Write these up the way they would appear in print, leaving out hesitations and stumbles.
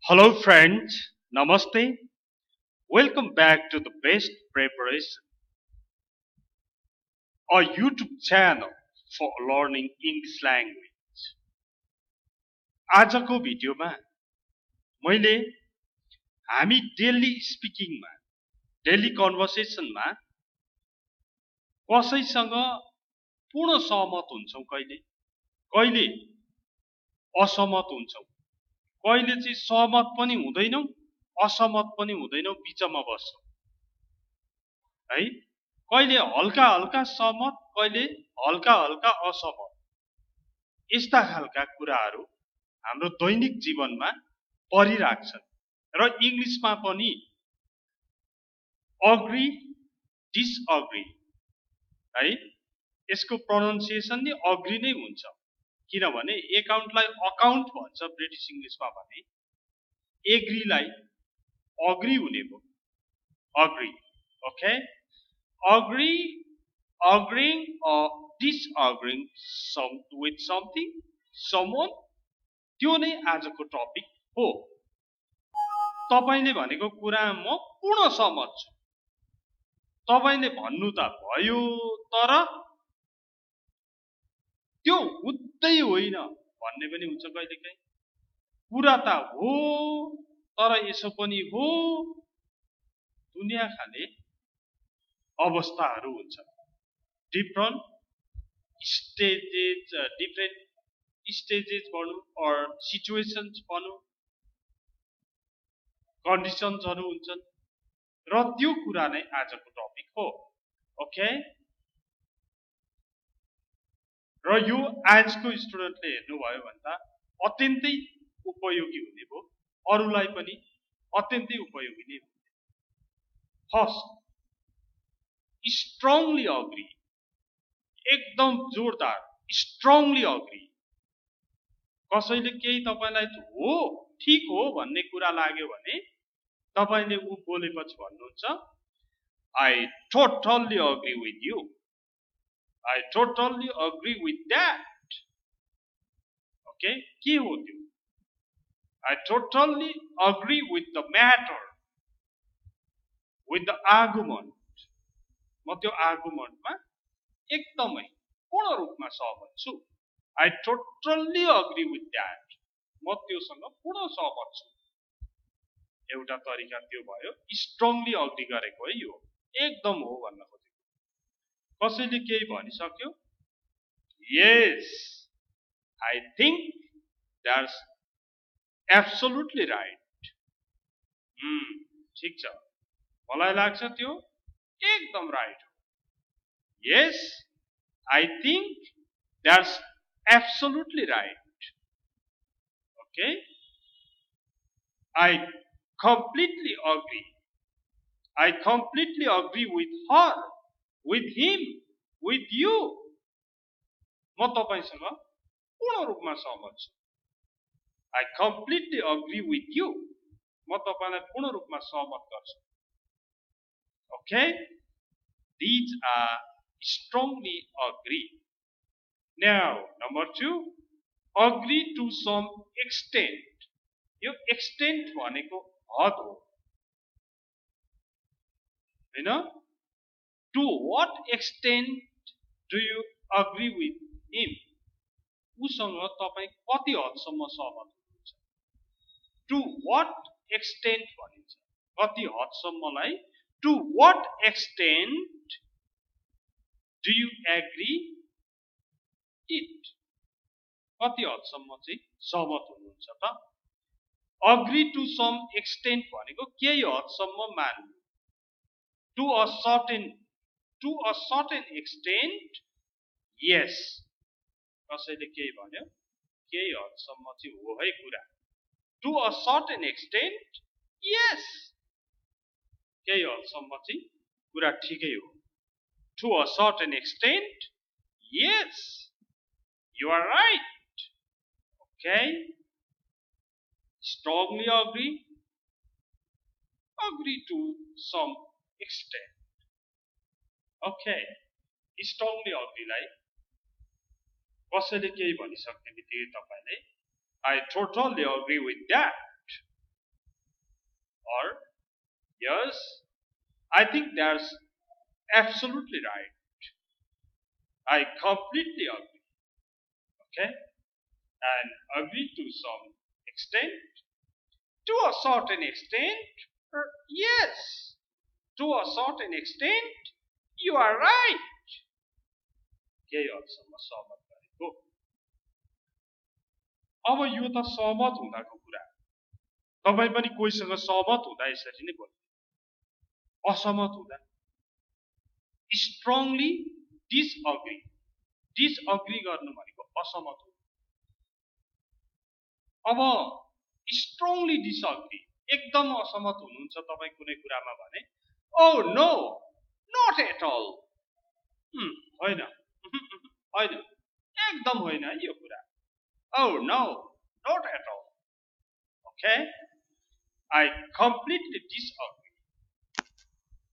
Hello friends, Namaste. Welcome back to the Best Preparation, a YouTube channel for learning English language. आजको भिडियोमा मैले हामी daily स्पिकिङमा, daily कन्भर्सेसनमा कसैसँग पूर्ण सहमत हुन्छौं कहिले, कहिले असहमत हुन्छौं, कहिले चाहिँ सहमत पनि हुँदैनौं, असहमत पनि हुँदैनौं, बीचमा बस्छौं है। कहिले हल्का हल्का सहमत, कहिले हल्का हल्का असहमत, यस्ता खालका कुराहरू हाम्रो दैनिक जीवनमा परिराख्छन् र इंग्लिशमा पनि अग्री डिसअग्री है, यसको प्रोनाउन्सिएसन नि अग्री नै हुन्छ, किनभने एकाउन्टलाई अकाउन्ट भन्छ ब्रिटिश इंग्लिशमा भने एग्रीलाई अग्री हुने भयो, agree. Okay, agree, agreeing or disagreeing with something, someone, त्यो नै आजको टपिक हो। तपाईले भनेको कुरा म पूर्ण सहमत छु, तपाईले भन्नु त भयो तर त्यो हुँदै होइन भन्ने पनि हुन्छ कहिलेकाहीँ। कुरा त हो तर यसो पनि हो, दुनिया खाले अवस्थाहरू हुन्छ। डिफरेन्ट स्टेजेस भनौं or सिचुएसन्स भनौं, कन्डिसन्सहरू हुन्छन् र त्यो कुरा नै आजको टपिक हो। ओके, र यो आजको स्टुडेन्टले हेर्नुभयो भन्दा अत्यन्तै उपयोगी हुने भयो, अरूलाई पनि अत्यन्तै उपयोगी नै हुने। फर्स्ट, स्ट्रङली अग्री, एकदम जोरदार स्ट्रङली अग्री। कसैले केही तपाईलाई हो ठीक हो भन्ने कुरा लाग्यो भने तपाईले उ बोलेपछि भन्नुहुन्छ I totally agree with you, I totally agree with that. Okay, के हो त्यो? I totally agree with the matter, with the argument. म त्यो आर्गुमेन्टमा एकदमै पूर्ण रूपमा सहमत छु। I totally agree with that. म त्योसँग पूर्ण सहमत छु। एउटा तरिका त्यो भयो, स्ट्रङली अग्री गरेको है, यो एकदम हो भन्न खोजेको। कसैले केही भनिसक्यो, yes, I think that's absolutely right. ठीक छ, मलाई लाग्छ त्यो एकदम राइट हो। Yes, I think that's absolutely right. Okay, I completely agree. I completely agree with her, with him, with you. म तपाईसँग पूर्ण रूपमा सहमत छु। I completely agree with you. म तपाईलाई पूर्ण रूपमा सहमत गर्छु। Okay, these are strongly agree. Now, number 2, agree to some extent. यो extent भनेको हद हो, हैन? To what extent do you agree with him? उसँग तपाई कति हदसम्म सहमत हुनुहुन्छ? To what extent भनिन्छ, कति हदसम्मलाई to what extent do you agree it? कति हदसम्म चाहिँ सहमत हुनुहुन्छ त? Agree to some extent भनेको केही हदसम्म मान्नु। To a certain extent, yes. कसैले केही भन्यो, केही हदसम्म चाहिँ हो है कुरा। To a certain extent, yes. केही हदसम्म चाहिँ कुरा ठिकै हो। To a certain extent, yes, you are right. Okay, strongly agree, agree to some extent. Okay, strongly agree लाई कसैले केही भनिसक्ने बित्तिकै तपाईले I totally agree with that or yes, I think that's absolutely right. I completely agree. Okay? And agree to some extent. To a certain extent, yes. To a certain extent, you are right. केही हदसम्म सहमत गरेको. अब यो त सहमत हुँदाको कुरा. तपाई पनि कोहीसँग सहमत हुँदा यसरी नै बोल्नु. असहमत हुँदा स्ट्रङली डिसअग्री. डिसअग्री गर्नु भनेको असहमत हुनु. अब स्ट्रङली डिसअग्री, एकदम असहमत हुनुहुन्छ तपाई कुनै कुरामा भने, oh no, not at all. होइन. होइन. एकदम होइन यो कुरा. Oh no, not at all. Okay? I completely disagree.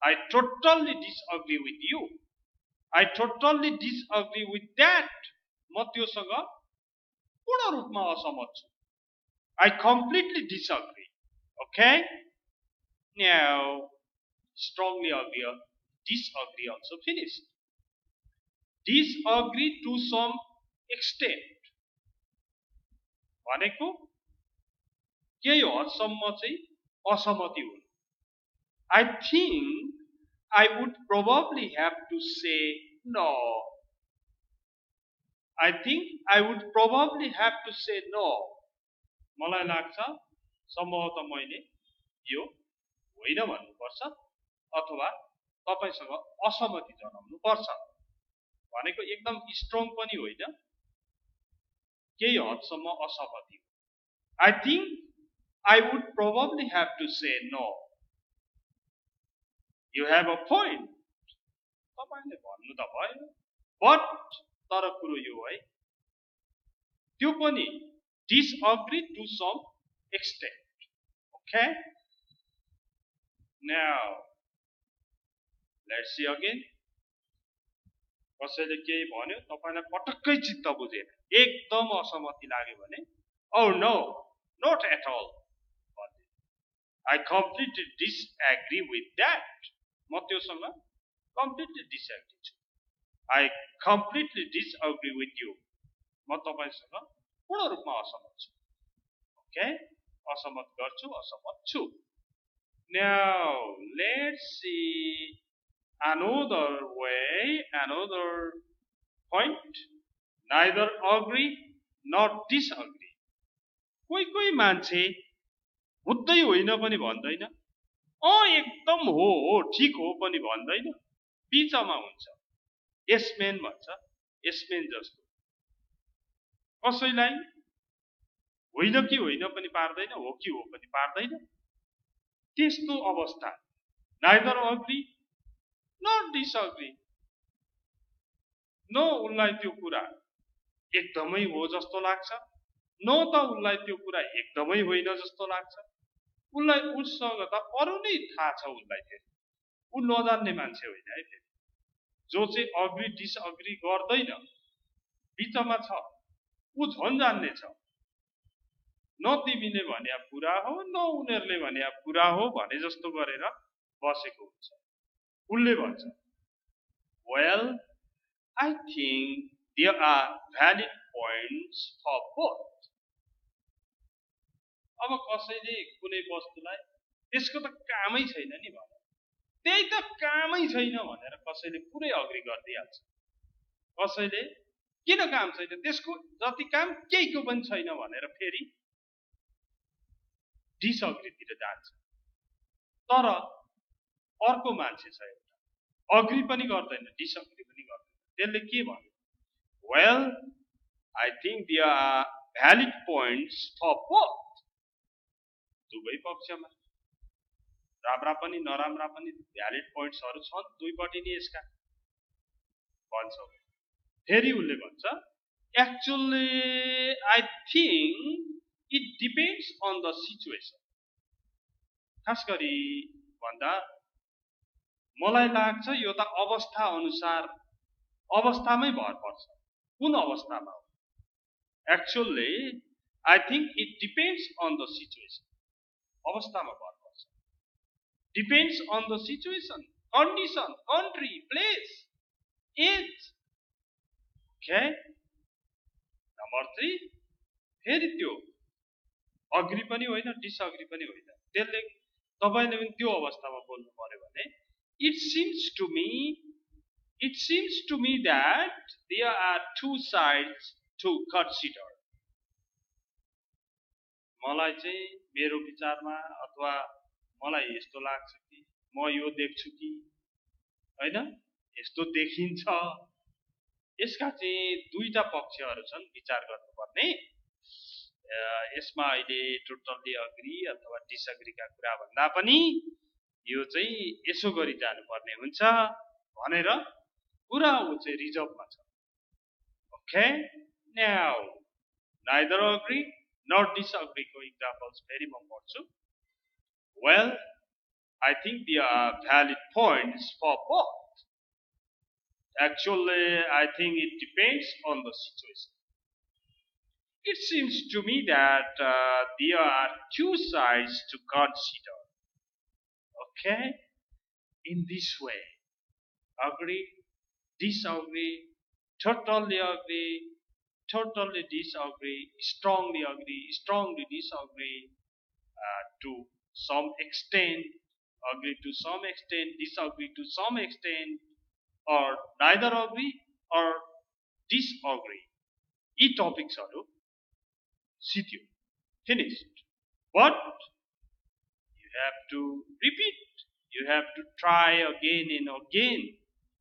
I totally disagree with you. I totally disagree with that. म त्योसँग पूर्ण रूपमा असहमत छु. I completely disagree. Okay? Now, strongly agree, disagree also finished. Disagree to some extent. भनेको केही हदसम्म चाहिँ असहमति हुनु. I think I would probably have to say no. I think I would probably have to say no. मलाई लाग्छ सम्भवतः मैले यो होइन भन्नुपर्छ अथवा तपाईसँग असहमति जनाउनु पर्छ. भनेको एकदम स्ट्रङ पनि होइन, केही हदसम्म असहमति. I think I would probably have to say no. You have a point. तपाईले भन्नु त भयो. But तर कुरो यो है, त्यो पनि disagree to some extent. Okay? Now, let's see again. कसैले केही भन्यो, तपाईलाई पटक्कै चित्त बुझेन, एकदम असहमति लाग्यो भने, oh no, not at all. I completely disagree with that. म त्योसँग completely disagree छु. I completely disagree with you. म तपाईसँग पूर्ण रूपमा असहमत छु. Okay? असहमत गर्छु, असहमत छु. Now, let's see another way, another point. Neither agree nor disagree. कोही मान्छे हुँदै होइन पनि भन्दैन, एकदम हो ठीक हो पनि भन्दैन, बीचमा हुन्छ. यसमेन भन्छ, यसमेन जस्तो. कसैलाई होइन कि होइन पनि पार्दैन, हो कि हो पनि पार्दैन. त्यस्तो अवस्था. Neither agree nor disagree. न उनलाई त्यो कुरा एकदमै हो जस्तो लाग्छ, न त उनलाई त्यो कुरा एकदमै होइन जस्तो लाग्छ. उनलाई उसँग त अरु नै थाहा छ. उनलाई फेरि उ नजान्ने मान्छे होइन है. फेरि जो चाहिँ अग्री डिसअग्री गर्दैन, बिचमा छ, उ झन् जान्ने छ. न तिमीले भने पुरा हो, न उनीहरूले भने पुरा हो भने जस्तो गरेर बसेको हुन्छ. उनले भन्छ, well, I think there are valid points for both. अब कसैले कुनै वस्तुलाई त्यसको त कामै छैन नि भने, त्यही त कामै छैन भनेर कसैले पुरै अग्री गर्दिहाल्छ. कसैले किन काम छैन, त्यसको जति काम केहीको पनि छैन भनेर फेरि डिसअग्रीतिर जान्छ. तर अर्को मान्छे छ एउटा, अग्री पनि गर्दैन, डिसअग्री पनि गर्दैन. त्यसले के भन्यो? Well, I think there are valid points for both. दुवै पक्षमा राम्रा पनि नराम्रा पनि भ्यालिड पोइन्ट्सहरु छन् दुईपटि नै यसका भन्छ. फेरि उनले भन्छ, actually I think it depends on the situation. खास गरी भन्दा मलाई लाग्छ यो त अवस्था अनुसार, अवस्थामै भर पर्छ. कुन अवस्थामा हो? Actually I think it depends on the situation. अवस्थामा भर पर्छ. Depends on the situation, condition, country, place, age. Okay? Number 3, फेरि त्यो अग्री पनि होइन डिसअग्री पनि होइन, त्यसले तपाईले पनि त्यो अवस्थामा बोल्नु पर्यो भने it seems to me that there are two sides to consider. मलाई चाहिँ मेरो विचारमा अथवा मलाई यस्तो लाग्छ कि म यो देख्छु कि हैन यस्तो देखिन्छ, यसका चाहिँ दुईटा पक्षहरू छन् विचार गर्नुपर्ने। यसमा अहिले टोटल्ली अग्री अथवा डिसअग्रीका कुरा भन्दा पनि यो चाहिँ यसो गरी जानुपर्ने हुन्छ भनेर पुरा उ चाहिँ रिजर्भमा छ। Okay, now neither agree nor disagree को examples फेरि म पढ्छु। Well, I think there are valid points for both. Actually, I think it depends on the situation. It seems to me that there are two sides to consider. Okay? In this way, agree, disagree, totally agree, totally disagree, strongly disagree, to some extent, agree to some extent, disagree to some extent, or neither agree or disagree. These topics are सिद्धियो, finished. But you have to repeat, you have to try again and again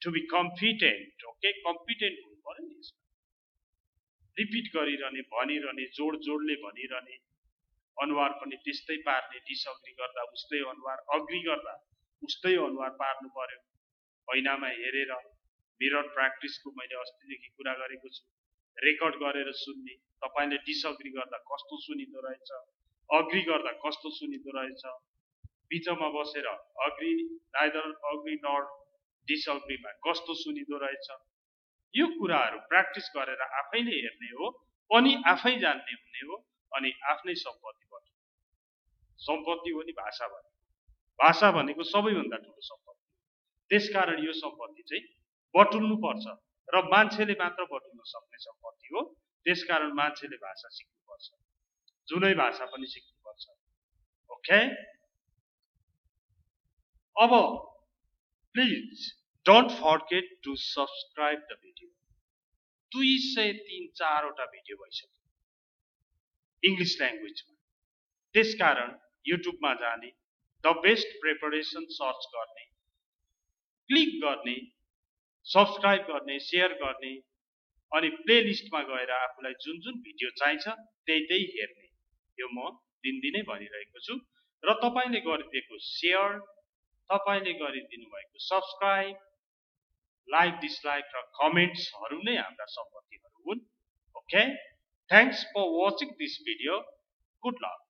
to be competent. Okay, competent हुनु पर्यो नि यसमा। Repeat गरिरहने, भनिरहने, जोडले भनिरहने, अनुहार पनि त्यस्तै पार्ने, डिसअग्री गर्दा उस्तै अनुहार, अग्री गर्दा उस्तै अनुहार पार्नु पर्यो। ऐनामा हेरेर मिरर प्र्याक्टिसको मैले अस्तिदेखि कुरा गरेको छु, रेकर्ड गरेर सुन्ने, तपाईले डिसअग्री गर्दा कस्तो सुनिदो रहेछ, अग्री गर्दा कस्तो सुनिदो रहेछ, बिचमा बसेर अग्री नाइदर अग्री नर डिसअग्रीमा कस्तो सुनिदो रहेछ, यो कुराहरू प्र्याक्टिस गरेर आफैले हेर्ने हो अनि आफै जान्ने हुने हो अनि आफ्नै सम्पत्ति बन्छ। सम्पत्ति हो नि भाषा भनेको, भाषा भनेको सबैभन्दा ठुलो सम्पत्ति। त्यसकारण यो सम्पत्ति चाहिँ बटुल्नु पर्छ र मान्छेले मात्र बटुल्न सक्ने सम्पत्ति हो। त्यसकारण मान्छेले भाषा सिक्नुपर्छ, जुनै भाषा पनि सिक्नुपर्छ। ओके, अब please don't forget to subscribe the video. 203-4 वटा भिडियो भइसक्यो इङ्ग्लिस ल्याङ्ग्वेजमा। त्यसकारण युट्युबमा जाने, द बेस्ट प्रिपरेसन सर्च गर्ने, क्लिक गर्ने, सब्सक्राइब गर्ने, शेयर गर्ने अनि प्लेलिस्टमा गएर आफूलाई जुन जुन भिडियो चाहिन्छ त्यही हेर्ने। यो म दिनदिनै भनिरहेको छु र तपाईले गरिदिएको शेयर, तपाईले गरिदिनु भएको सब्सक्राइब, लाइक डिसलाइक र कमेन्ट्सहरू नै हाम्रा सम्पत्तिहरू हुन्। Okay, thanks for watching this video. Good lock.